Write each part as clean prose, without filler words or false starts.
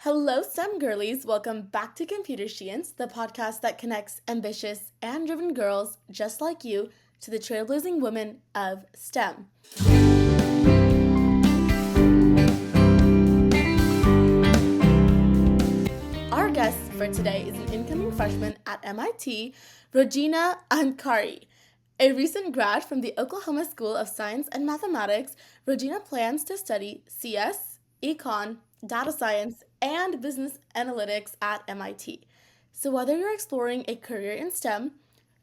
Hello, STEM girlies. Welcome back to Computer Science, the podcast that connects ambitious and driven girls just like you to the trailblazing women of STEM. Our guest for today is an incoming freshman at MIT, Rojina Adhikari. A recent grad from the Oklahoma School of Science and Mathematics, Rojina plans to study CS, Econ, data science, and business analytics at MIT. So, whether you're exploring a career in STEM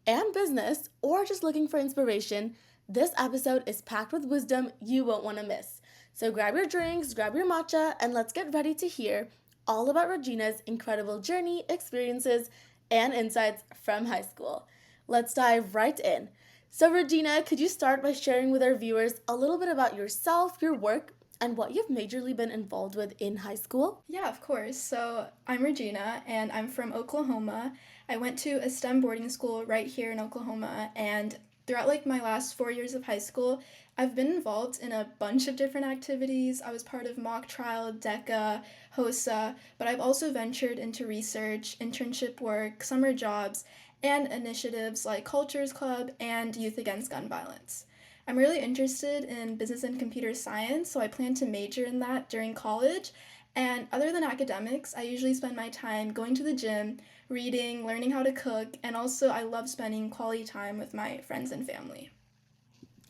and business or just looking for inspiration, this episode is packed with wisdom you won't want to miss. So, grab your drinks, grab your matcha, and let's get ready to hear all about Rojina's incredible journey, experiences, and insights from high school. Let's dive right in. So, Regina, could you start by sharing with our viewers a little bit about yourself, your work, and what you've majorly been involved with in high school? Yeah, of course. So I'm Regina and I'm from Oklahoma. I went to a STEM boarding school right here in Oklahoma, and throughout my last 4 years of high school, I've been involved in a bunch of different activities. I was part of mock trial, DECA, HOSA, but I've also ventured into research, internship work, summer jobs, and initiatives like Cultures Club and Youth Against Gun Violence. I'm really interested in business and computer science, so I plan to major in that during college. And other than academics, I usually spend my time going to the gym, reading, learning how to cook, and also I love spending quality time with my friends and family.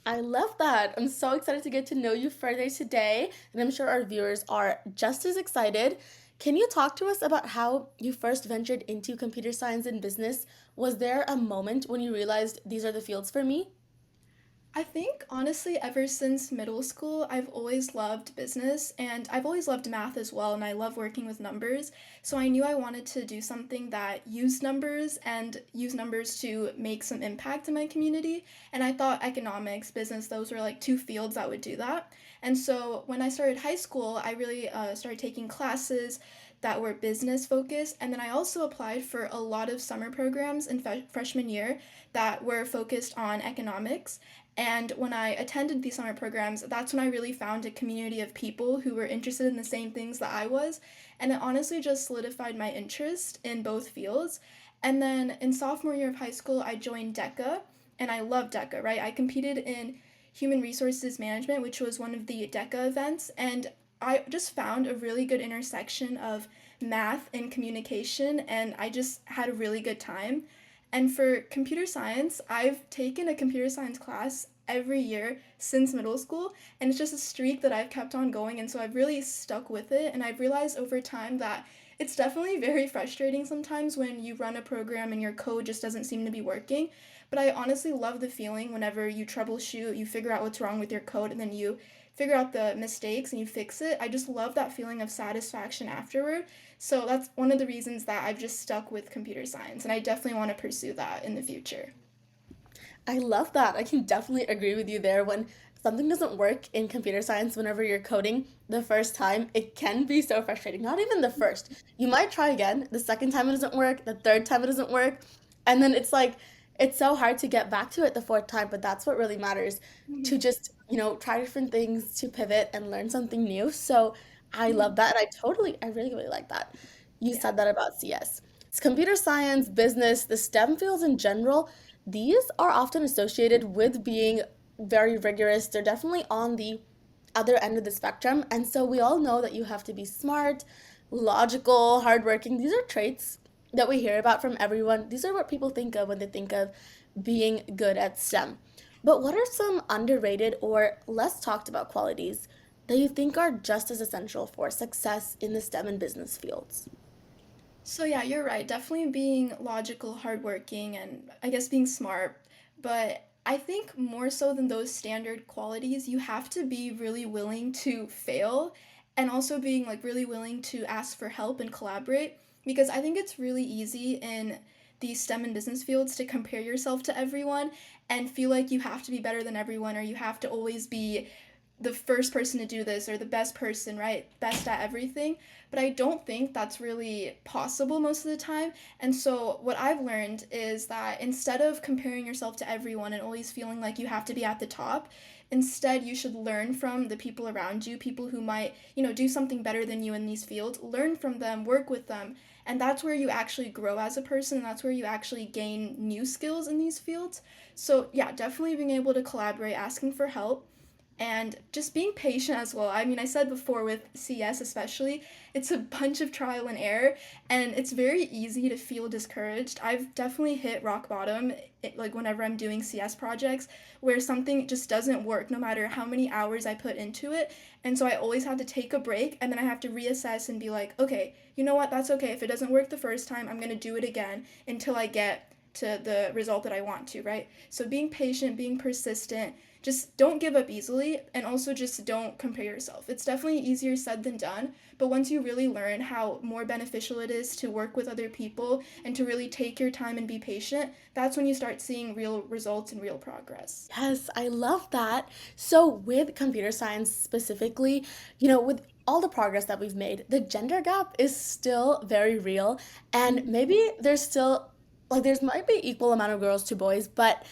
I love that. I'm so excited to get to know you further today, and I'm sure our viewers are just as excited. Can you talk to us about how you first ventured into computer science and business? Was there a moment when you realized these are the fields for me? I think honestly, ever since middle school, I've always loved business and I've always loved math as well, and I love working with numbers. So I knew I wanted to do something that used numbers and use numbers to make some impact in my community. And I thought economics, business, those were like two fields that would do that. And so when I started high school, I really started taking classes that were business focused. And then I also applied for a lot of summer programs in freshman year that were focused on economics. And when I attended these summer programs, that's when I really found a community of people who were interested in the same things that I was. And it honestly just solidified my interest in both fields. And then in sophomore year of high school, I joined DECA, and I love DECA, right? I competed in human resources management, which was one of the DECA events. And I just found a really good intersection of math and communication, and I just had a really good time. And for computer science, I've taken a computer science class every year since middle school, and it's just a streak that I've kept on going, and so I've really stuck with it. And I've realized over time that it's definitely very frustrating sometimes when you run a program and your code just doesn't seem to be working. But I honestly love the feeling whenever you troubleshoot, you figure out what's wrong with your code, and then you figure out the mistakes and you fix it. I just love that feeling of satisfaction afterward. So that's one of the reasons that I've just stuck with computer science, and I definitely want to pursue that in the future. I love that. I can definitely agree with you there. When something doesn't work in computer science, whenever you're coding the first time, it can be so frustrating. Not even the first. You might try again. The second time it doesn't work. The third time it doesn't work. And then it's like, it's so hard to get back to it the fourth time, but that's what really matters to Mhm. just, try different things to pivot and learn something new. So I love Mhm. that. And I really, really like that. You Yeah. said that about CS. It's computer science, business, the STEM fields in general, these are often associated with being very rigorous. They're definitely on the other end of the spectrum. And so we all know that you have to be smart, logical, hardworking. These are traits that we hear about from everyone. These are what people think of when they think of being good at STEM. But what are some underrated or less talked about qualities that you think are just as essential for success in the STEM and business fields? So yeah, you're right. Definitely being logical, hardworking, and I guess being smart. But I think more so than those standard qualities, you have to be really willing to fail and also being really willing to ask for help and collaborate, because I think it's really easy in the STEM and business fields to compare yourself to everyone and feel like you have to be better than everyone, or you have to always be the first person to do this or the best person, right? Best at everything. But I don't think that's really possible most of the time. And so, what I've learned is that instead of comparing yourself to everyone and always feeling like you have to be at the top, Instead, you should learn from the people around you, people who might, do something better than you in these fields. Learn from them, work with them, and that's where you actually grow as a person. That's where you actually gain new skills in these fields. So, yeah, definitely being able to collaborate, asking for help, and just being patient as well. I mean, I said before with CS especially, it's a bunch of trial and error, and it's very easy to feel discouraged. I've definitely hit rock bottom, like whenever I'm doing CS projects, where something just doesn't work no matter how many hours I put into it. And so I always have to take a break, and then I have to reassess and be like, okay, you know what, that's okay. If it doesn't work the first time, I'm gonna do it again until I get to the result that I want to, right? So being patient, being persistent, just don't give up easily, and also just don't compare yourself. It's definitely easier said than done, but once you really learn how more beneficial it is to work with other people and to really take your time and be patient, that's when you start seeing real results and real progress. Yes, I love that. So, with computer science specifically, with all the progress that we've made, the gender gap is still very real. And maybe there's still, like, there's might be equal amount of girls to boys, but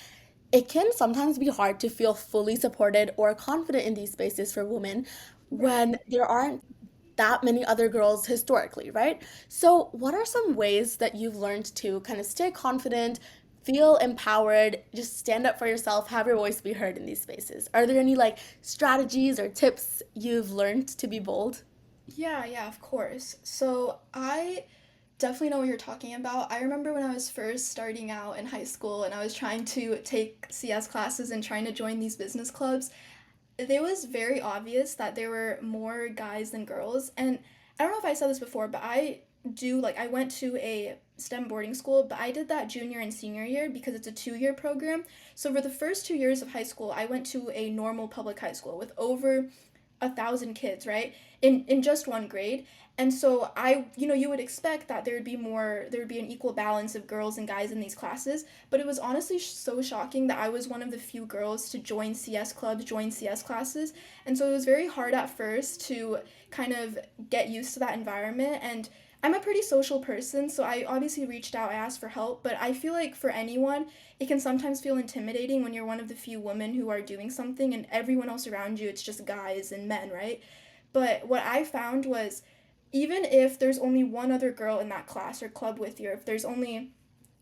it can sometimes be hard to feel fully supported or confident in these spaces for women when Right. there aren't that many other girls historically, right? So, what are some ways that you've learned to kind of stay confident, feel empowered, just stand up for yourself, have your voice be heard in these spaces? Are there any like strategies or tips you've learned to be bold? Yeah, yeah, of course. So I definitely know what you're talking about. I remember when I was first starting out in high school and I was trying to take CS classes and trying to join these business clubs. It was very obvious that there were more guys than girls. And I don't know if I said this before, but I went to a STEM boarding school, but I did that junior and senior year because it's a 2-year program. So for the first 2 years of high school, I went to a normal public high school with over 1,000 kids, right? In just one grade. And so you would expect that there would be an equal balance of girls and guys in these classes, but it was honestly so shocking that I was one of the few girls to join CS clubs, join CS classes. And so it was very hard at first to kind of get used to that environment. And I'm a pretty social person, so I obviously reached out, I asked for help, but I feel like for anyone, it can sometimes feel intimidating when you're one of the few women who are doing something and everyone else around you, it's just guys and men, right? But what I found was even if there's only one other girl in that class or club with you, or if there's only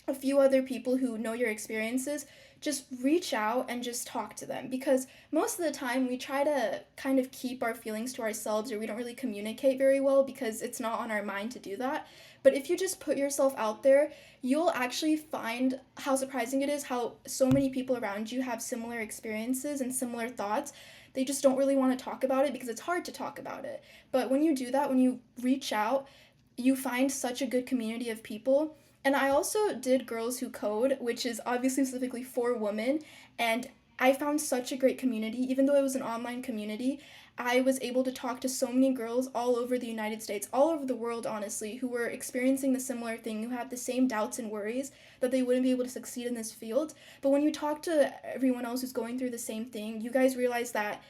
a few other people who know your experiences, just reach out and just talk to them, because most of the time we try to kind of keep our feelings to ourselves, or we don't really communicate very well because it's not on our mind to do that. But if you just put yourself out there, you'll actually find how surprising it is how so many people around you have similar experiences and similar thoughts. They just don't really want to talk about it because it's hard to talk about it. But when you do that, when you reach out, you find such a good community of people. And I also did Girls Who Code, which is obviously specifically for women. And I found such a great community. Even though it was an online community, I was able to talk to so many girls all over the United States, all over the world, honestly, who were experiencing the similar thing, who had the same doubts and worries that they wouldn't be able to succeed in this field. But when you talk to everyone else who's going through the same thing, you guys realize that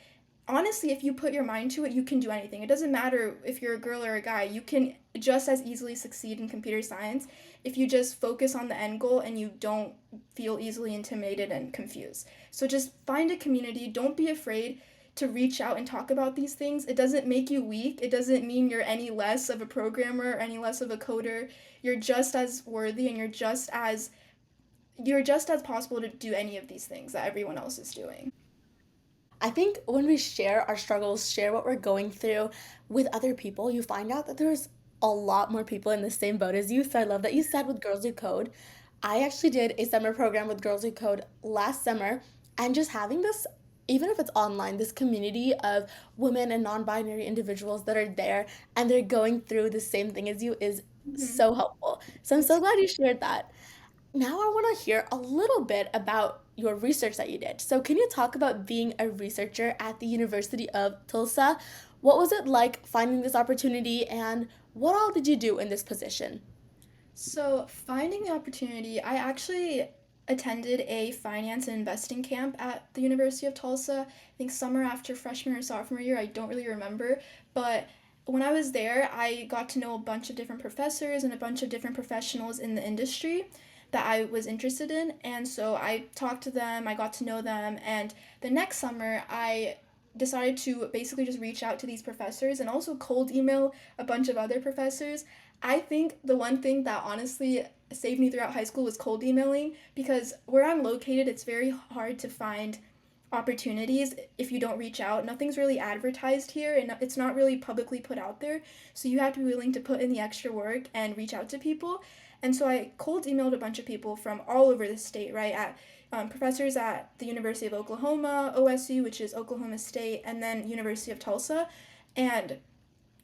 honestly, if you put your mind to it, you can do anything. It doesn't matter if you're a girl or a guy. You can just as easily succeed in computer science if you just focus on the end goal and you don't feel easily intimidated and confused. So just find a community. Don't be afraid to reach out and talk about these things. It doesn't make you weak. It doesn't mean you're any less of a programmer or any less of a coder. You're just as worthy, and you're just as possible to do any of these things that everyone else is doing. I think when we share our struggles, share what we're going through with other people, you find out that there's a lot more people in the same boat as you. So I love that you said with Girls Who Code. I actually did a summer program with Girls Who Code last summer, and just having this, even if it's online, this community of women and non binary individuals that are there and they're going through the same thing as you is Mhm. so helpful. So I'm so It's glad you shared that. Now I want to hear a little bit about your research that you did. So can you talk about being a researcher at the University of Tulsa? What was it like finding this opportunity, and what all did you do in this position? So, finding the opportunity, I actually attended a finance and investing camp at the University of Tulsa. I think summer after freshman or sophomore year, I don't really remember. But when I was there, I got to know a bunch of different professors and a bunch of different professionals in the industry. that I was interested in. And so I talked to them, I got to know them, and the next summer I decided to basically just reach out to these professors and also cold email a bunch of other professors. I think the one thing that honestly saved me throughout high school was cold emailing, because where I'm located, it's very hard to find opportunities if you don't reach out. Nothing's really advertised here and it's not really publicly put out there. So you have to be willing to put in the extra work and reach out to people. And so I cold emailed a bunch of people from all over the state, right? At professors at the University of Oklahoma, OSU, which is Oklahoma State, and then University of Tulsa. And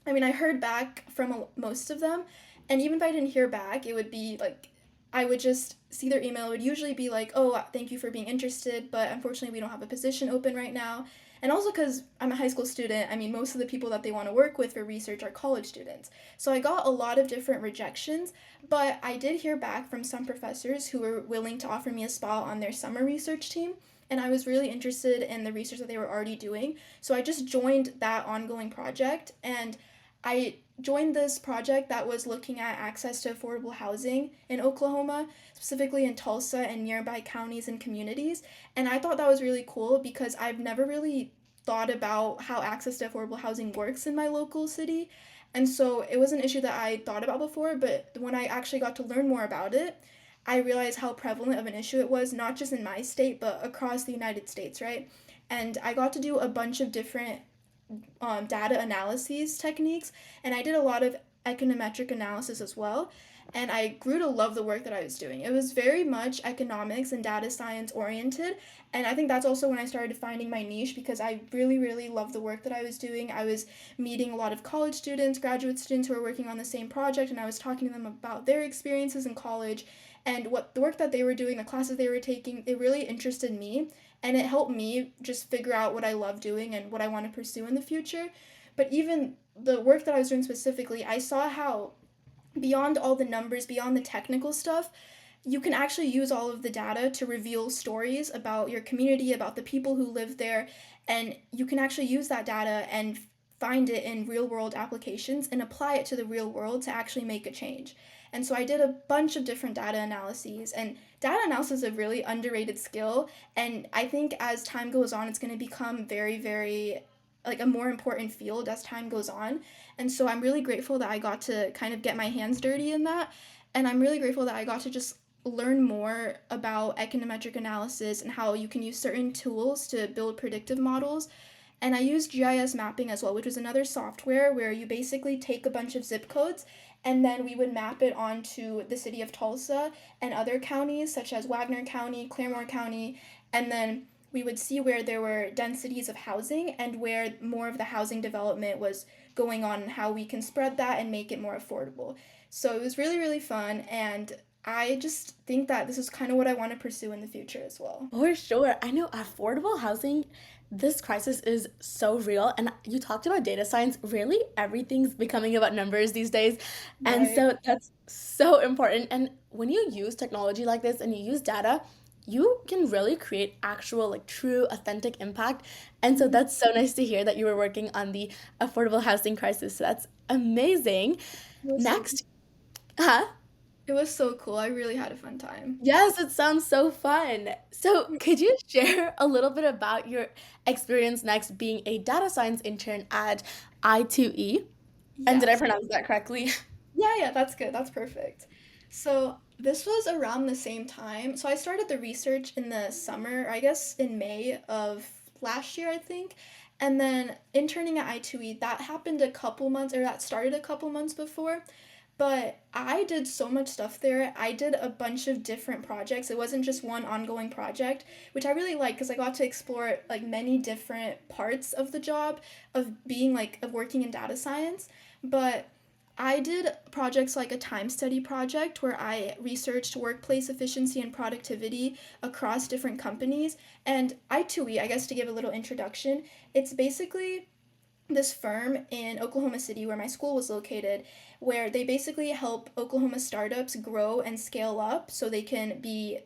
I mean, I heard back from most of them, and even if I didn't hear back, it would be like I would just see their email. It would usually be like, "Oh, thank you for being interested, but unfortunately, we don't have a position open right now." And also because I'm a high school student, I mean, most of the people that they want to work with for research are college students. So I got a lot of different rejections, but I did hear back from some professors who were willing to offer me a spot on their summer research team. And I was really interested in the research that they were already doing. So I just joined that ongoing project, and I joined this project that was looking at access to affordable housing in Oklahoma, specifically in Tulsa and nearby counties and communities. And I thought that was really cool because I've never really thought about how access to affordable housing works in my local city. And so it was an issue that I thought about before, but when I actually got to learn more about it, I realized how prevalent of an issue it was, not just in my state, but across the United States, right? And I got to do a bunch of different data analyses techniques, and I did a lot of econometric analysis as well. And I grew to love the work that I was doing. It was very much economics and data science oriented. And I think that's also when I started finding my niche, because I really, really loved the work that I was doing. I was meeting a lot of college students, graduate students who were working on the same project, and I was talking to them about their experiences in college and what the work that they were doing, the classes they were taking. It really interested me, and it helped me just figure out what I love doing and what I want to pursue in the future. But even the work that I was doing specifically, I saw how beyond all the numbers, beyond the technical stuff, you can actually use all of the data to reveal stories about your community, about the people who live there, and you can actually use that data and find it in real world applications and apply it to the real world to actually make a change. And so I did a bunch of different data analyses, and data analysis is a really underrated skill, and I think as time goes on it's going to become very, very like a more important field as time goes on. And so I'm really grateful that I got to kind of get my hands dirty in that. And I'm really grateful that I got to just learn more about econometric analysis and how you can use certain tools to build predictive models. And I used GIS mapping as well, which was another software where you basically take a bunch of zip codes and then we would map it onto the city of Tulsa and other counties such as Wagner County, Claremore County, and then we would see where there were densities of housing and where more of the housing development was going on and how we can spread that and make it more affordable. So it was really, really fun, and I just think that this is kind of what I want to pursue in the future as well. For sure. I know affordable housing, this crisis is so real. And you talked about data science. Really, everything's becoming about numbers these days. And Right. so that's so important. And when you use technology like this and you use data, you can really create actual, like true, authentic impact. And so Mhm. that's so nice to hear that you were working on the affordable housing crisis. So that's amazing. It was so Next, huh? it was so cool. I really had a fun time. Yes, it sounds so fun. So, could you share a little bit about your experience next being a data science intern at I2E? And did I Yes. pronounce that correctly? Yeah, yeah, that's good. That's perfect. So this was around the same time. So I started the research in the summer, I guess in May of last year, I think. And then interning at I2E, that happened a couple months, or that started a couple months before. But I did so much stuff there. I did a bunch of different projects. It wasn't just one ongoing project, which I really liked because I got to explore like many different parts of the job of being like of working in data science. But I did projects like a time study project where I researched workplace efficiency and productivity across different companies. And I2E, I guess to give a little introduction, it's basically this firm in Oklahoma City where my school was located, where they basically help Oklahoma startups grow and scale up so they can be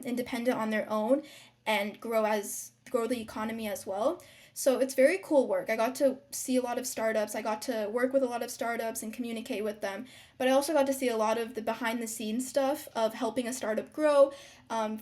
independent on their own and grow the economy as well. So it's very cool work. I got to see a lot of startups. I got to work with a lot of startups and communicate with them. But I also got to see a lot of the behind the scenes stuff of helping a startup grow,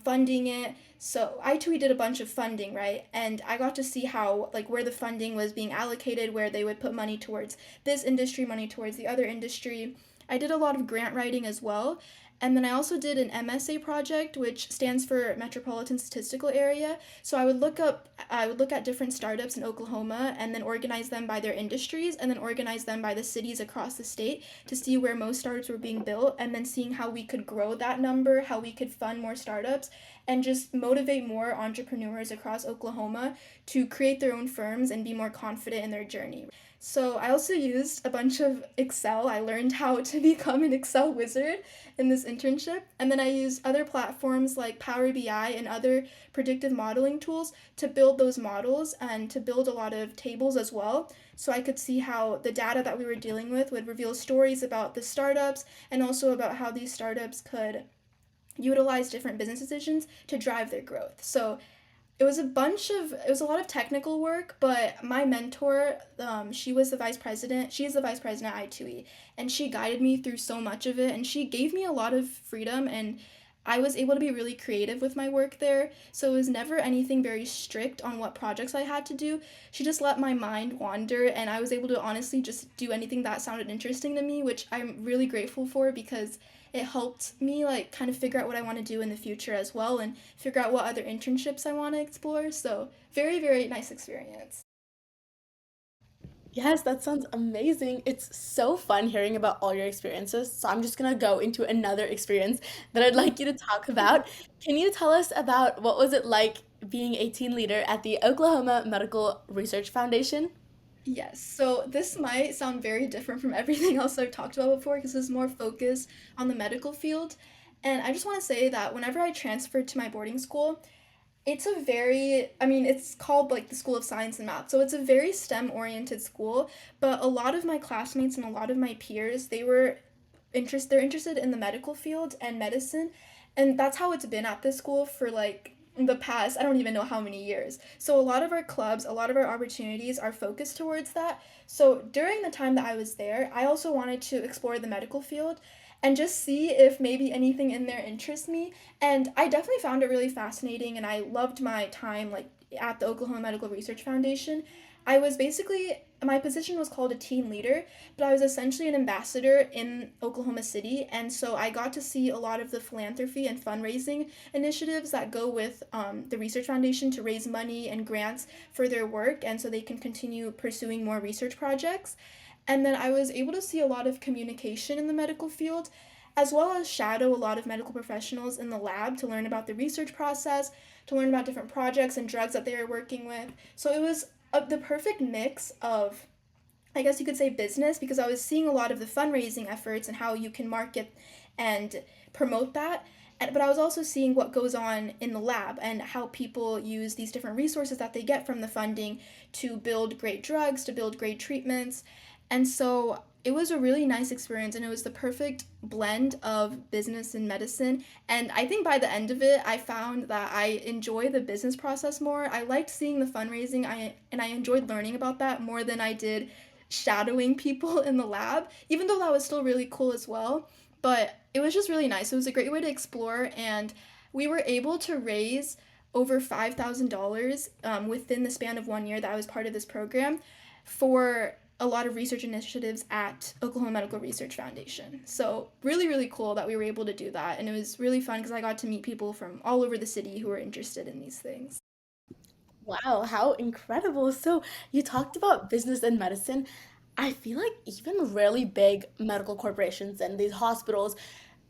funding it. So I2E did a bunch of funding, right? And I got to see how, like, where the funding was being allocated, where they would put money towards this industry, money towards the other industry. I did a lot of grant writing as well. And then I also did an MSA project, which stands for Metropolitan Statistical Area. So I would look at different startups in Oklahoma and then organize them by their industries and then organize them by the cities across the state to see where most startups were being built and then seeing how we could grow that number, how we could fund more startups and just motivate more entrepreneurs across Oklahoma to create their own firms and be more confident in their journey. So I also used a bunch of Excel. I learned how to become an Excel wizard in this internship. And then I used other platforms like Power BI and other predictive modeling tools to build those models and to build a lot of tables as well. So I could see how the data that we were dealing with would reveal stories about the startups and also about how these startups could utilize different business decisions to drive their growth. So it was a lot of technical work, but my mentor, she is the vice president at I2E, and she guided me through so much of it, and she gave me a lot of freedom, and I was able to be really creative with my work there. So it was never anything very strict on what projects I had to do. She just let my mind wander, and I was able to honestly just do anything that sounded interesting to me, which I'm really grateful for because it helped me like kind of figure out what I want to do in the future as well and figure out what other internships I want to explore. So, very, very nice experience. Yes, that sounds amazing. It's so fun hearing about all your experiences. So I'm just gonna go into another experience that I'd like you to talk about. Can you tell us about what was it like being a teen leader at the Oklahoma Medical Research Foundation? Yes, so this might sound very different from everything else I've talked about before because it's more focused on the medical field. And I just want to say that whenever I transferred to my boarding school, it's called like the School of Science and Math. So it's a very STEM oriented school, but a lot of my classmates and a lot of my peers, they're interested in the medical field and medicine, and that's how it's been at this school for like the past I don't even know how many years. So a lot of our clubs, a lot of our opportunities are focused towards that. So during the time that I was there, I also wanted to explore the medical field and just see if maybe anything in there interests me. And I definitely found it really fascinating and I loved my time like at the Oklahoma Medical Research Foundation. I was basically my position was called a team leader, but I was essentially an ambassador in Oklahoma City, and so I got to see a lot of the philanthropy and fundraising initiatives that go with the Research Foundation to raise money and grants for their work, and so they can continue pursuing more research projects. And then I was able to see a lot of communication in the medical field, as well as shadow a lot of medical professionals in the lab to learn about the research process, to learn about different projects and drugs that they are working with. So it was the perfect mix of, I guess you could say, business, because I was seeing a lot of the fundraising efforts and how you can market and promote that. But I was also seeing what goes on in the lab and how people use these different resources that they get from the funding to build great drugs, to build great treatments. And so it was a really nice experience and it was the perfect blend of business and medicine. And I think by the end of it, I found that I enjoy the business process more. I liked seeing the fundraising and I enjoyed learning about that more than I did shadowing people in the lab, even though that was still really cool as well. But it was just really nice. It was a great way to explore and we were able to raise over $5,000 within the span of 1 year that I was part of this program for a lot of research initiatives at Oklahoma Medical Research Foundation. So, really, really cool that we were able to do that. And it was really fun because I got to meet people from all over the city who were interested in these things. Wow, how incredible. So, you talked about business and medicine. I feel like even really big medical corporations and these hospitals,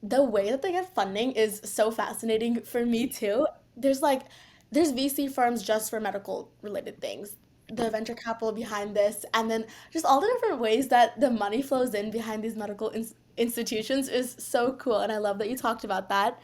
the way that they get funding is so fascinating for me too. There's VC firms just for medical related things, the venture capital behind this, and then just all the different ways that the money flows in behind these medical institutions is so cool. And I love that you talked about that.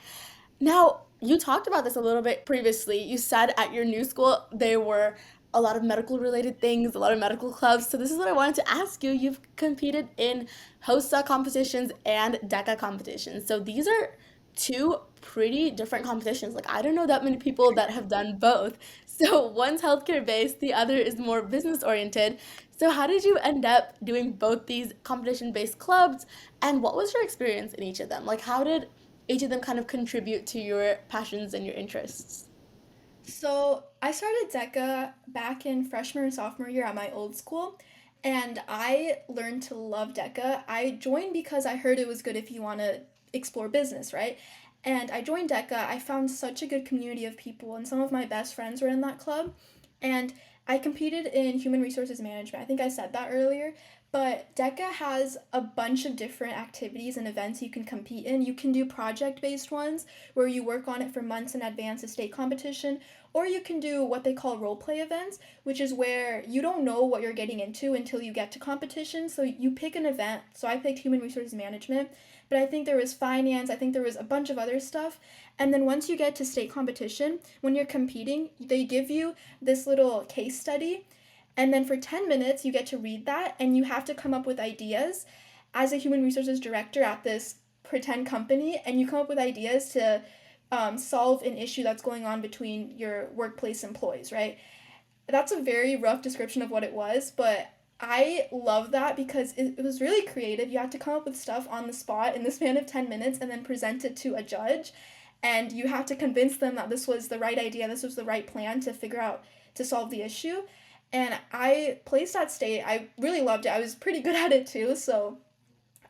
Now, you talked about this a little bit previously. You said at your new school there were a lot of medical related things, a lot of medical clubs. So this is what I wanted to ask you. You've competed in HOSA competitions and DECA competitions. So these are two pretty different competitions. Like, I don't know that many people that have done both. So, one's healthcare based, the other is more business oriented. So, how did you end up doing both these competition based clubs? And what was your experience in each of them? Like, how did each of them kind of contribute to your passions and your interests? So I started DECA back in freshman and sophomore year at my old school, and I learned to love DECA. I joined because I heard it was good if you want to explore business, right? And I joined DECA. I found such a good community of people, and some of my best friends were in that club. And I competed in human resources management. I think I said that earlier. But DECA has a bunch of different activities and events you can compete in. You can do project based ones where you work on it for months in advance of state competition, or you can do what they call role play events, which is where you don't know what you're getting into until you get to competition. So you pick an event. So I picked human resources management, but I think there was finance, I think there was a bunch of other stuff. And then once you get to state competition, when you're competing, they give you this little case study. And then for 10 minutes, you get to read that and you have to come up with ideas as a human resources director at this pretend company. And you come up with ideas to solve an issue that's going on between your workplace employees, right? That's a very rough description of what it was, but I love that because it was really creative. You had to come up with stuff on the spot in the span of 10 minutes and then present it to a judge. And you have to convince them that this was the right idea, this was the right plan to figure out to solve the issue. And I placed at state. I really loved it. I was pretty good at it too. So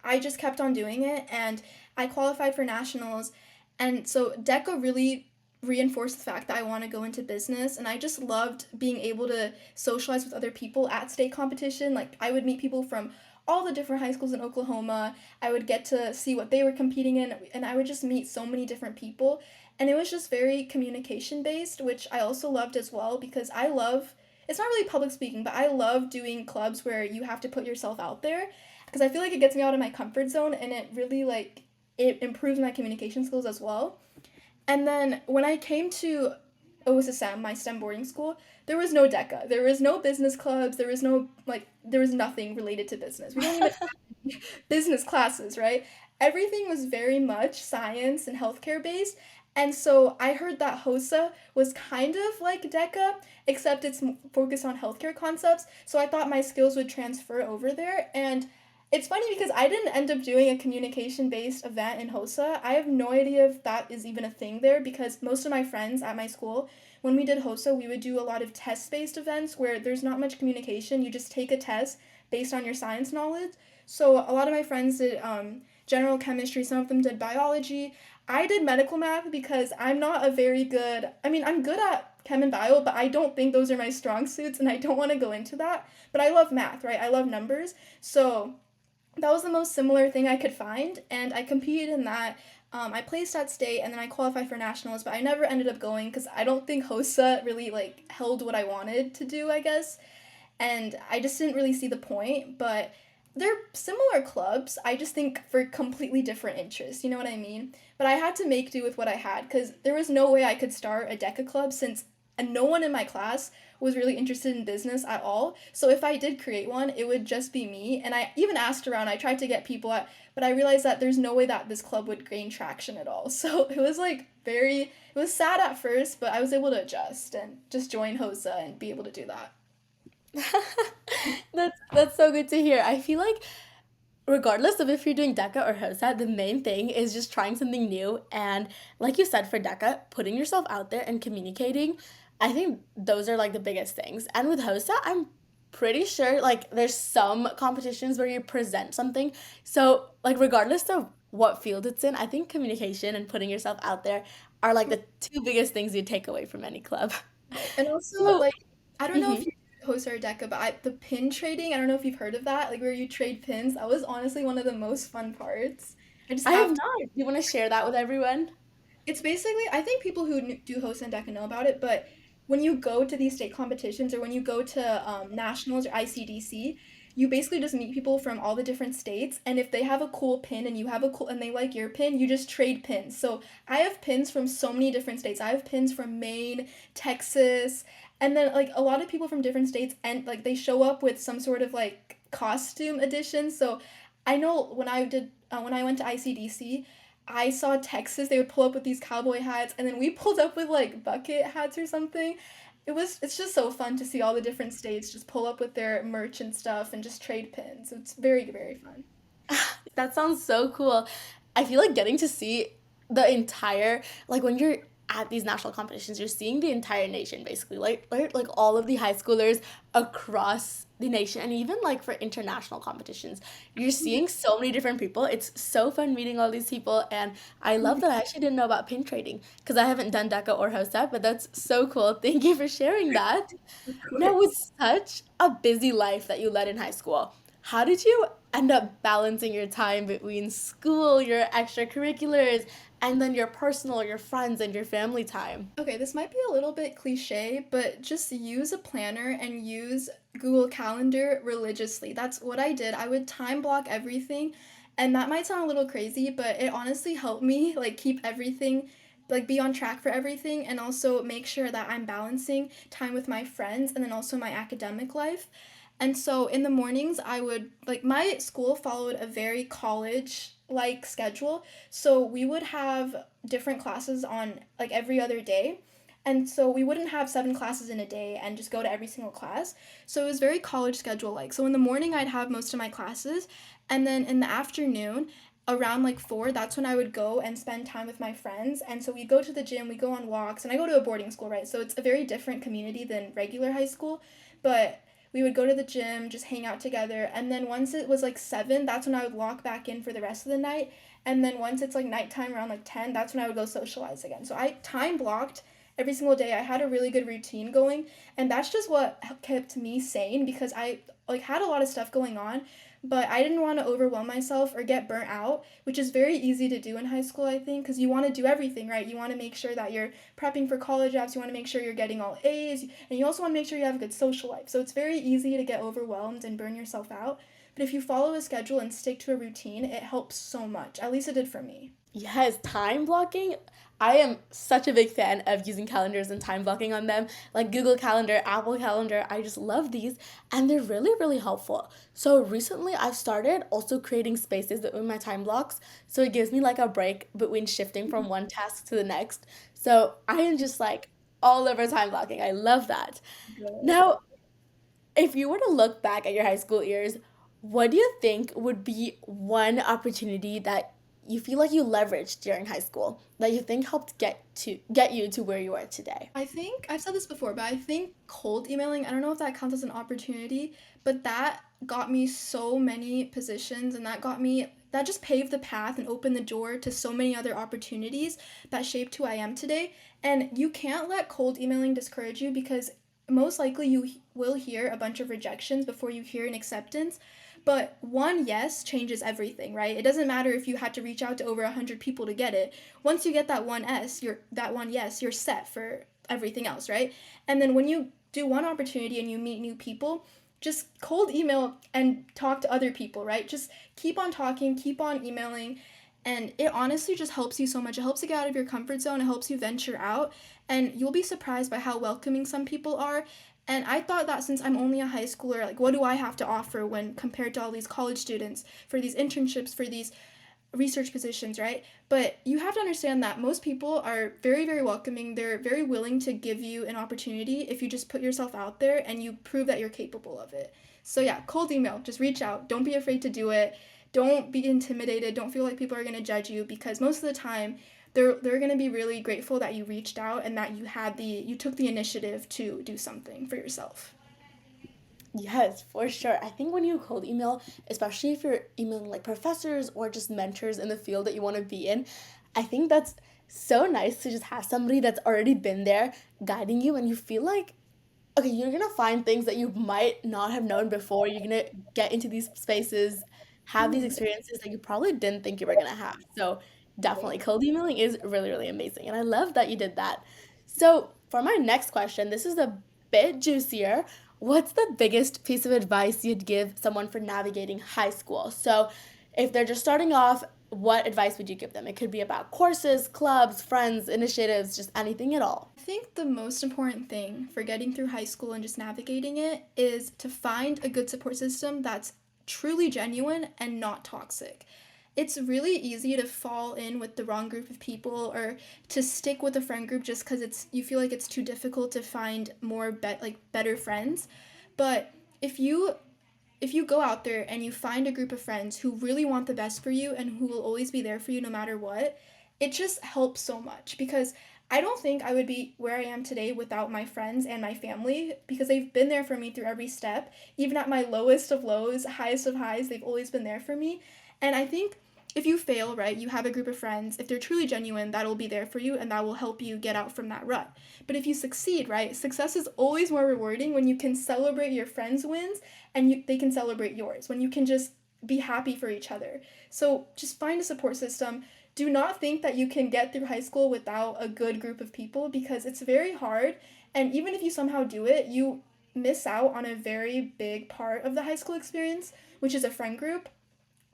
I just kept on doing it and I qualified for nationals. And so DECA really reinforced the fact that I want to go into business, and I just loved being able to socialize with other people at state competition. Like I would meet people from all the different high schools in Oklahoma. I would get to see what they were competing in, and I would just meet so many different people. And it was just very communication based, which I also loved as well because I love, it's not really public speaking, but I love doing clubs where you have to put yourself out there because I feel like it gets me out of my comfort zone and it really like it improves my communication skills as well. And then when I came to OSSM, my STEM boarding school, there was no DECA. There was no business clubs. There was no like there was nothing related to business. We don't even have business classes, right? Everything was very much science and healthcare based. And so I heard that HOSA was kind of like DECA, except it's focused on healthcare concepts. So I thought my skills would transfer over there. And it's funny because I didn't end up doing a communication based event in HOSA. I have no idea if that is even a thing there because most of my friends at my school, when we did HOSA, we would do a lot of test based events where there's not much communication. You just take a test based on your science knowledge. So a lot of my friends did general chemistry, some of them did biology. I did medical math because I'm not a very good, I mean, I'm good at chem and bio, but I don't think those are my strong suits and I don't want to go into that. But I love math, right? I love numbers. So that was the most similar thing I could find, and I competed in that. I placed at state, and then I qualified for nationals, but I never ended up going because I don't think HOSA really like held what I wanted to do, I guess, and I just didn't really see the point. But they're similar clubs. I just think for completely different interests. You know what I mean? But I had to make do with what I had because there was no way I could start a DECA club since no one in my class was really interested in business at all. So if I did create one, it would just be me. And I even asked around. I tried to get people at, but I realized that there's no way that this club would gain traction at all. So it was like very, it was sad at first, but I was able to adjust and just join HOSA and be able to do that. That's so good to hear. I feel like regardless of if you're doing DECA or HOSA, the main thing is just trying something new. And like you said, for DECA, putting yourself out there and communicating, I think those are like the biggest things. And with HOSA, I'm pretty sure like there's some competitions where you present something. So, like, regardless of what field it's in, I think communication and putting yourself out there are like the two biggest things you take away from any club. Right. And also, So, like, I don't know if mhm. you host or DECA, but the pin trading, I don't know if you've heard of that, like where you trade pins. That was honestly one of the most fun parts. I just I have have not. Do you want to share that with everyone? It's basically, I think people who do host and DECA know about it, but when you go to these state competitions or when you go to nationals or ICDC, you basically just meet people from all the different states, and if they have a cool pin and you have a cool and they like your pin, you just trade pins. So I have pins from so many different states. I have pins from Maine, Texas, and then like a lot of people from different states and like they show up with some sort of like costume edition. So I know when I went to ICDC, I saw Texas, they would pull up with these cowboy hats, and then we pulled up with like bucket hats or something. It's just so fun to see all the different states just pull up with their merch and stuff and just trade pins. It's very, very fun. That sounds so cool. I feel like getting to see the entire, like when you're at these national competitions, you're seeing the entire nation basically, like all of the high schoolers across the nation, and even like for international competitions, you're seeing so many different people. It's so fun meeting all these people, and I love that I actually didn't know about pin trading because I haven't done DECA or HOSA, but that's so cool. Thank you for sharing that. Of Now, with course. such a busy life that you led in high school, how did you end up balancing your time between school, your extracurriculars, and then your personal, your friends, and your family time? Okay, this might be a little bit cliche, but just use a planner and use Google Calendar religiously. That's what I did. I would time block everything, and that might sound a little crazy, but it honestly helped me like keep everything like be on track for everything and also make sure that I'm balancing time with my friends and then also my academic life. And so in the mornings, I would like my school followed a very college like schedule. So we would have different classes on like every other day. And so we wouldn't have 7 classes in a day and just go to every single class. So it was very college schedule like. So in the morning, I'd have most of my classes. And then in the afternoon, around like 4, that's when I would go and spend time with my friends. And so we go to the gym, we go on walks, and I go to a boarding school, right? So it's a very different community than regular high school. But we would go to the gym, just hang out together. And then once it was like 7, that's when I would lock back in for the rest of the night. And then once it's like nighttime around like 10, that's when I would go socialize again. So I time blocked every single day. I had a really good routine going. And that's just what kept me sane because I like had a lot of stuff going on, but I didn't want to overwhelm myself or get burnt out, which is very easy to do in high school, I think, because you want to do everything, right? You want to make sure that you're prepping for college apps, you want to make sure you're getting all A's, and you also want to make sure you have a good social life. So it's very easy to get overwhelmed and burn yourself out. But if you follow a schedule and stick to a routine, it helps so much. At least it did for me. Yes, time blocking. I am such a big fan of using calendars and time blocking on them, like Google Calendar, Apple Calendar. I just love these, and they're really, really helpful. So recently, I've started also creating spaces between my time blocks, so it gives me like a break between shifting from one task to the next. So I am just like all over time blocking. I love that. Good. Now, if you were to look back at your high school years, what do you think would be one opportunity that you feel like you leveraged during high school that you think helped get you to where you are today? I think I've said this before, but I think cold emailing, I don't know if that counts as an opportunity, but that got me so many positions and that just paved the path and opened the door to so many other opportunities that shaped who I am today. And you can't let cold emailing discourage you because most likely will hear a bunch of rejections before you hear an acceptance. But one yes changes everything, right? It doesn't matter if you had to reach out to over 100 people to get it. Once you get that one yes, you're set for everything else, right? And then when you do one opportunity and you meet new people, just cold email and talk to other people, right? Just keep on talking, keep on emailing, and it honestly just helps you so much. It helps you get out of your comfort zone, it helps you venture out, and you'll be surprised by how welcoming some people are. And I thought that since I'm only a high schooler, like what do I have to offer when compared to all these college students for these internships, for these research positions, right? But you have to understand that most people are very, very welcoming. They're very willing to give you an opportunity if you just put yourself out there and you prove that you're capable of it. So, yeah, cold email, just reach out. Don't be afraid to do it. Don't be intimidated. Don't feel like people are going to judge you because most of the time, they're going to be really grateful that you reached out and that you took the initiative to do something for yourself. Yes, for sure. I think when you cold email, especially if you're emailing like professors or just mentors in the field that you want to be in, I think that's so nice to just have somebody that's already been there guiding you, and you feel like okay, you're gonna find things that you might not have known before. You're gonna get into these spaces, have these experiences that you probably didn't think you were gonna have. So definitely, cold emailing is really, really amazing, and I love that you did that. So for my next question, this is a bit juicier. What's the biggest piece of advice you'd give someone for navigating high school? So if they're just starting off, what advice would you give them? It could be about courses, clubs, friends, initiatives, just anything at all. I think the most important thing for getting through high school and just navigating it is to find a good support system that's truly genuine and not toxic. it's really easy to fall in with the wrong group of people or to stick with a friend group just because it's you feel like it's too difficult to find better friends. But if you if you go out there and you find a group of friends who really want the best for you and who will always be there for you no matter what, it just helps so much because I don't think I would be where I am today without my friends and my family because they've been there for me through every step. Even at my lowest of lows, highest of highs, they've always been there for me. And I think if you fail, right, you have a group of friends, if they're truly genuine, that'll be there for you and that will help you get out from that rut. But if you succeed, right, success is always more rewarding when you can celebrate your friends' wins and they can celebrate yours, when you can just be happy for each other. So just find a support system. Do not think that you can get through high school without a good group of people because it's very hard. And even if you somehow do it, you miss out on a very big part of the high school experience, which is a friend group.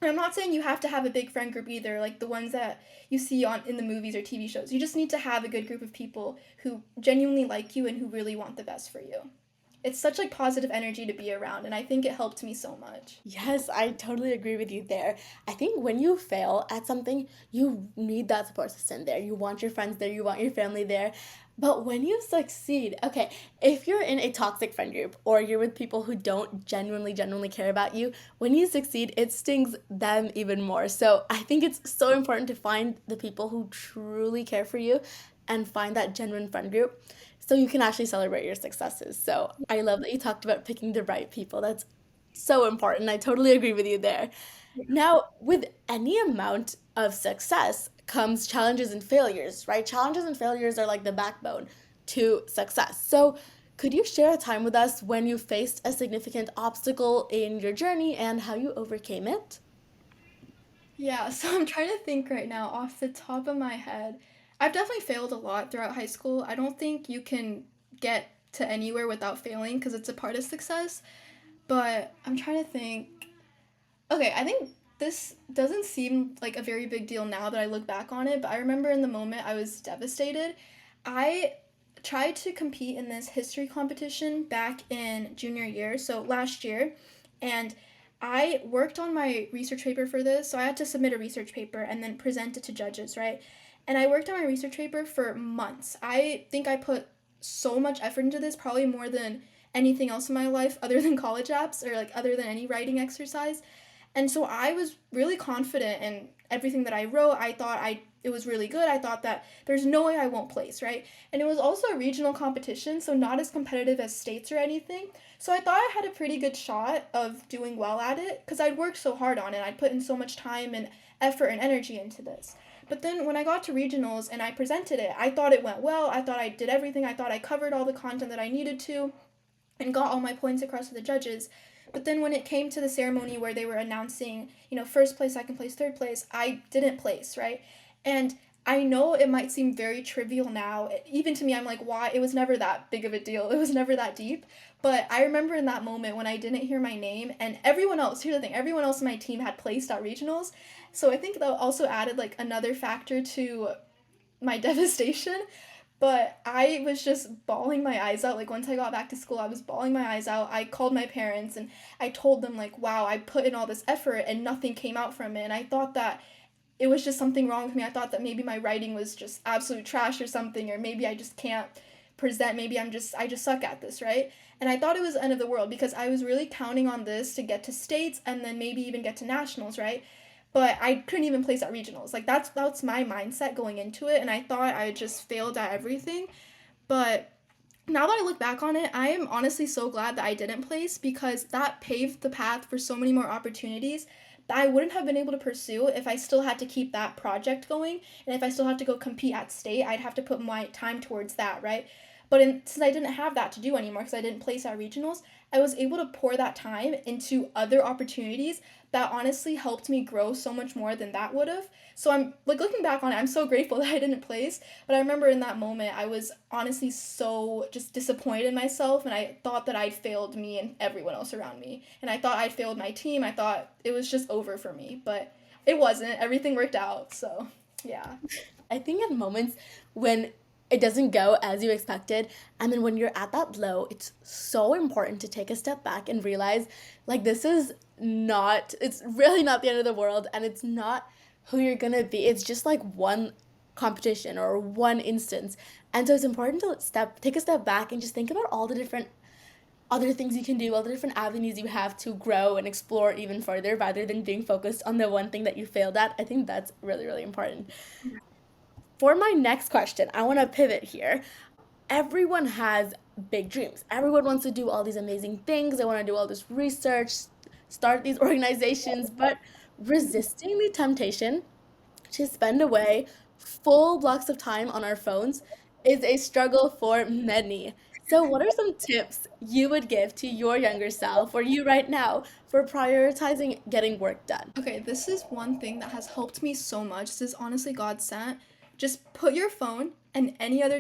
And I'm not saying you have to have a big friend group either, like the ones that you see on in the movies or TV shows. You just need to have a good group of people who genuinely like you and who really want the best for you. It's such like positive energy to be around and I think it helped me so much. Yes, I totally agree with you there. I think when you fail at something, you need that support system there. You want your friends there, you want your family there. But when you succeed, okay, if you're in a toxic friend group or you're with people who don't genuinely care about you, when you succeed, it stings them even more. So I think it's so important to find the people who truly care for you and find that genuine friend group so you can actually celebrate your successes. So I love that you talked about picking the right people. That's so important. I totally agree with you there. Now, with any amount of success comes challenges and failures, right? Challenges and failures are like the backbone to success. So, could you share a time with us when you faced a significant obstacle in your journey and how you overcame it? Yeah, so I'm trying to think right now off the top of my head. I've definitely failed a lot throughout high school. I don't think you can get to anywhere without failing because it's a part of success. But I'm trying to think. Okay, I think this doesn't seem like a very big deal now that I look back on it, but I remember in the moment I was devastated. I tried to compete in this history competition back in junior year, so last year, and I worked on my research paper for this, so I had to submit a research paper and then present it to judges, right? And I worked on my research paper for months. I think I put so much effort into this, probably more than anything else in my life other than college apps or like other than any writing exercise. And so I was really confident in everything that I wrote. I thought it was really good. I thought that there's no way I won't place, right? And it was also a regional competition, so not as competitive as states or anything. So I thought I had a pretty good shot of doing well at it because I'd worked so hard on it. I'd put in so much time and effort and energy into this. But then when I got to regionals and I presented it, I thought it went well. I thought I did everything. I thought I covered all the content that I needed to and got all my points across to the judges. But then when it came to the ceremony where they were announcing, first place, second place, third place, I didn't place, right? And I know it might seem very trivial now. Even to me, I'm like, why? It was never that big of a deal. It was never that deep. But I remember in that moment when I didn't hear my name, and everyone else, here's the thing, everyone else in my team had placed at regionals. So I think that also added like another factor to my devastation. But I was just bawling my eyes out. Like once I got back to school, I was bawling my eyes out. I called my parents and I told them like, "Wow, I put in all this effort and nothing came out from it." And I thought that it was just something wrong with me. I thought that maybe my writing was just absolute trash or something, or maybe I just can't present. Maybe I just suck at this, right? And I thought it was the end of the world because I was really counting on this to get to states and then maybe even get to nationals, right? But I couldn't even place at regionals. Like that's my mindset going into it, and I thought I just failed at everything. But now that I look back on it, I am honestly so glad that I didn't place because that paved the path for so many more opportunities that I wouldn't have been able to pursue if I still had to keep that project going and if I still had to go compete at state, I'd have to put my time towards that, right? But since I didn't have that to do anymore because I didn't place at regionals, I was able to pour that time into other opportunities that honestly helped me grow so much more than that would have. So I'm like looking back on it, I'm so grateful that I didn't place. But I remember in that moment, I was honestly so just disappointed in myself, and I thought that I'd failed me and everyone else around me. And I thought I'd failed my team. I thought it was just over for me, but it wasn't. Everything worked out. So, yeah. I think in moments when it doesn't go as you expected. And then when you're at that low, it's so important to take a step back and realize like this is not, it's really not the end of the world, and it's not who you're gonna be. It's just like one competition or one instance. And so it's important to take a step back and just think about all the different other things you can do, all the different avenues you have to grow and explore even further rather than being focused on the one thing that you failed at. I think that's really, really important. For my next question, I want to pivot here. Everyone has big dreams. Everyone wants to do all these amazing things. They want to do all this research, start these organizations, but resisting the temptation to spend away full blocks of time on our phones is a struggle for many. So, what are some tips you would give to your younger self or you right now for prioritizing getting work done? Okay, this is one thing that has helped me so much. This is honestly God sent. Just put your phone and any other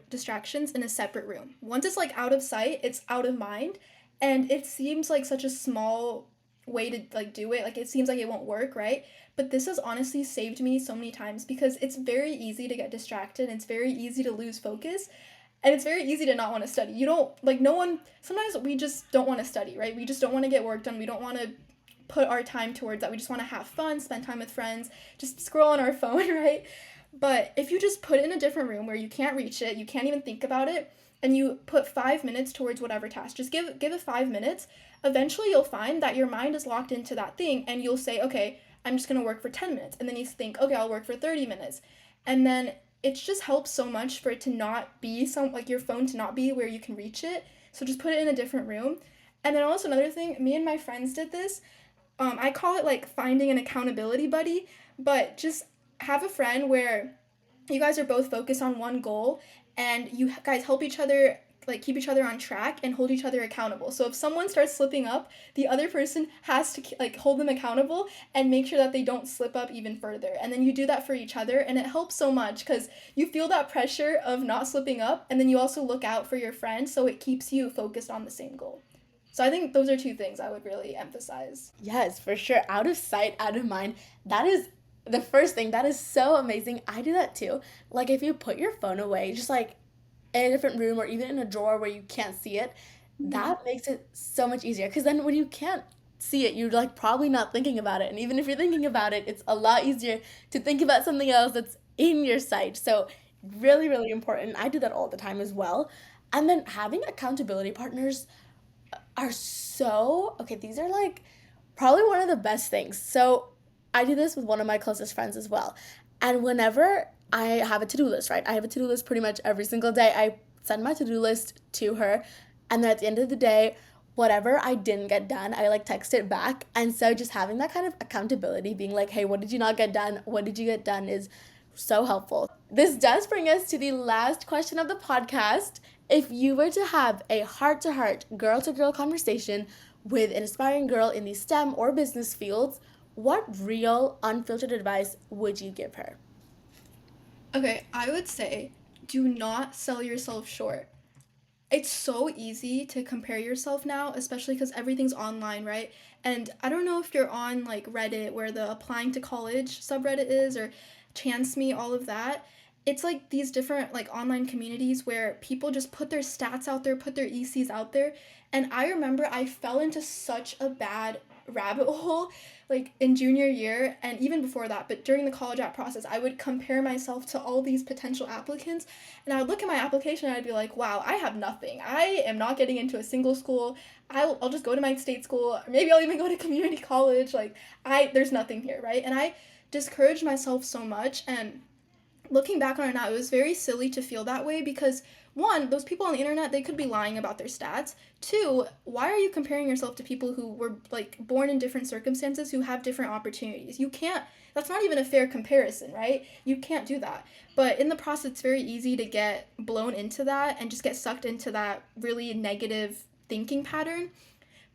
distractions in a separate room. Once it's like out of sight, it's out of mind, and it seems like such a small way to like do it. Like it seems like it won't work, right? But this has honestly saved me so many times because it's very easy to get distracted. And it's very easy to lose focus. And it's very easy to not want to study. You don't like no one sometimes we just don't want to study, right? We just don't want to get work done. We don't want to put our time towards that. We just want to have fun, spend time with friends, just scroll on our phone, right? But if you just put it in a different room where you can't reach it, you can't even think about it, and you put 5 minutes towards whatever task, just give it 5 minutes. Eventually, you'll find that your mind is locked into that thing, and you'll say, okay, I'm just gonna work for 10 minutes, and then you think, okay, I'll work for 30 minutes, and then it just helps so much for it to not be some like your phone to not be where you can reach it. So just put it in a different room. And then also another thing, me and my friends did this. I call it like finding an accountability buddy, but just have a friend where you guys are both focused on one goal and you guys help each other like keep each other on track and hold each other accountable. So if someone starts slipping up, the other person has to like hold them accountable and make sure that they don't slip up even further. And then you do that for each other and it helps so much cuz you feel that pressure of not slipping up and then you also look out for your friend so it keeps you focused on the same goal. So I think those are two things I would really emphasize. Yes, for sure. Out of sight, out of mind. That is the first thing. That is so amazing. I do that too. Like if you put your phone away, just like in a different room or even in a drawer where you can't see it, that makes it so much easier. Because then when you can't see it, you're like probably not thinking about it. And even if you're thinking about it, it's a lot easier to think about something else that's in your sight. So really, really important. I do that all the time as well. And then having accountability partners are so okay. These are like probably one of the best things. So I do this with one of my closest friends as well. And whenever I have a to do list, right? I have a to do list pretty much every single day. I send my to do list to her. And then at the end of the day, whatever I didn't get done, I like text it back. And so just having that kind of accountability, being like, hey, what did you not get done? What did you get done is so helpful. This does bring us to the last question of the podcast. If you were to have a heart to heart, girl to girl conversation with an aspiring girl in the STEM or business fields, what real, unfiltered advice would you give her? Okay, I would say do not sell yourself short. It's so easy to compare yourself now, especially because everything's online, right? And I don't know if you're on like Reddit, where the applying to college subreddit is, or Chance Me, all of that. It's like these different like online communities where people just put their stats out there, put their ECs out there. And I remember I fell into such a bad rabbit hole like in junior year and even before that, but during the college app process I would compare myself to all these potential applicants, and I would look at my application and I'd be like, wow, I have nothing. I am not getting into a single school. I'll just go to my state school. Maybe I'll even go to community college. Like there's nothing here, right? And I discouraged myself so much, and looking back on it now, it was very silly to feel that way because one, those people on the internet, they could be lying about their stats. Two, why are you comparing yourself to people who were like born in different circumstances who have different opportunities? You can't, that's not even a fair comparison, right? You can't do that. But in the process, it's very easy to get blown into that and just get sucked into that really negative thinking pattern.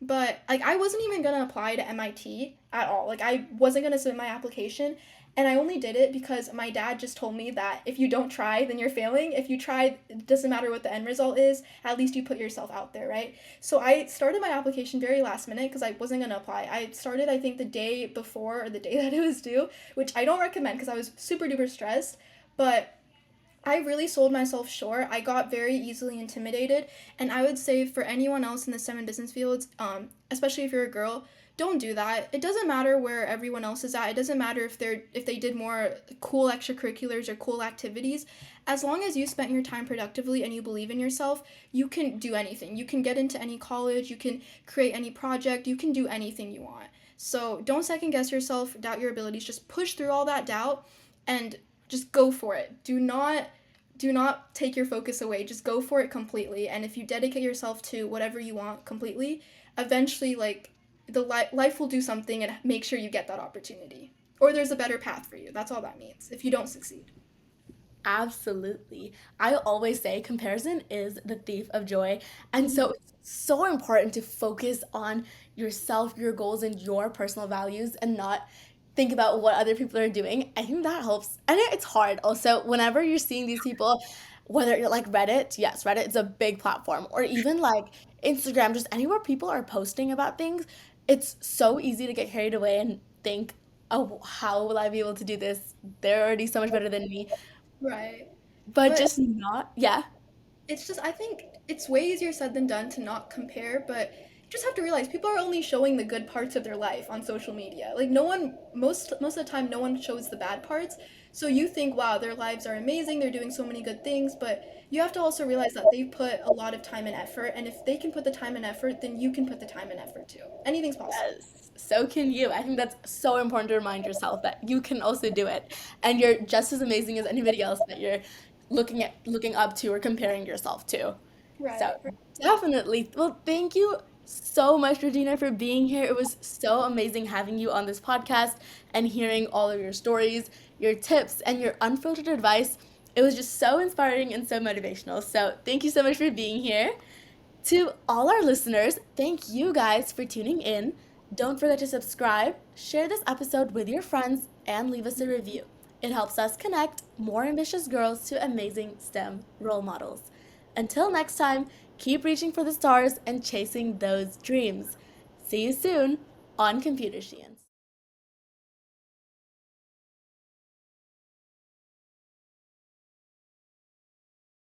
But like I wasn't even gonna apply to MIT at all. Like I wasn't gonna submit my application, and I only did it because my dad just told me that if you don't try, then you're failing. If you try, it doesn't matter what the end result is. At least you put yourself out there, right? So I started my application very last minute because I wasn't gonna apply. I started I think the day before or the day that it was due, which I don't recommend because I was super duper stressed. But I really sold myself short. I got very easily intimidated, and I would say for anyone else in the STEM and business fields, especially if you're a girl, don't do that. It doesn't matter where everyone else is at. It doesn't matter if they did more cool extracurriculars or cool activities. As long as you spent your time productively and you believe in yourself, you can do anything. You can get into any college, you can create any project, you can do anything you want. So don't second guess yourself, doubt your abilities, just push through all that doubt and just go for it. Do not take your focus away. Just go for it completely. And if you dedicate yourself to whatever you want completely, eventually like life will do something and make sure you get that opportunity. Or there's a better path for you. That's all that means. If you don't succeed. Absolutely. I always say comparison is the thief of joy. And Mhm. so it's so important to focus on yourself, your goals, and your personal values and not think about what other people are doing. I think that helps. And it's hard also whenever you're seeing these people, whether you're like Reddit, yes, Reddit is a big platform, or even like Instagram, just anywhere people are posting about things, it's so easy to get carried away and think, oh, how will I be able to do this? They're already so much better than me. Right. But But just not, yeah. it's just I think it's way easier said than done to not compare, but you just have to realize people are only showing the good parts of their life on social media. Like no one most of the time no one shows the bad parts. So you think, wow, their lives are amazing, they're doing so many good things, but you have to also realize that they've put a lot of time and effort, and if they can put the time and effort, then you can put the time and effort too. Anything's possible. Yes, so can you. I think that's so important to remind yourself that you can also do it. And you're just as amazing as anybody else that you're looking up to or comparing yourself to. So Right. definitely. Well, thank you so much, Regina, for being here. It was so amazing having you on this podcast and hearing all of your stories, your tips, and your unfiltered advice. It was just so inspiring and so motivational. So thank you so much for being here. To all our listeners, thank you guys for tuning in. Don't forget to subscribe, share this episode with your friends, and leave us a review. It helps us connect more ambitious girls to amazing STEM role models. Until next time, keep reaching for the stars and chasing those dreams. See you soon on Computer Sheehan.